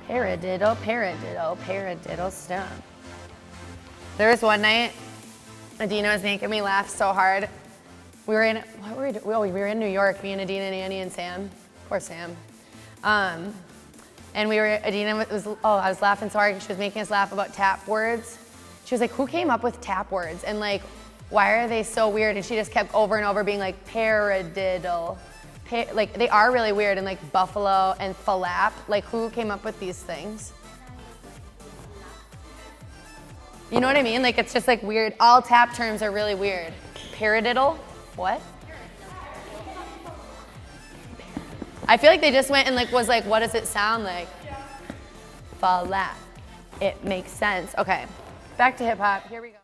Paradiddle, paradiddle, paradiddle stump. There was one night, Adina was making me laugh so hard. We were in, what were we doing? Oh, we were in New York, me and Adina and Annie and Sam. Poor Sam. And Adina was, I was laughing so hard because she was making us laugh about tap words. She was like, who came up with tap words? And like, why are they so weird? And she just kept over and over being like, paradiddle. Like, they are really weird, and like buffalo and flap. Like, who came up with these things? You know what I mean? Like, it's just like weird. All tap terms are really weird. Paradiddle? What? I feel like they just went and like was like, what does it sound like? Flap. It makes sense. Okay, back to hip hop. Here we go.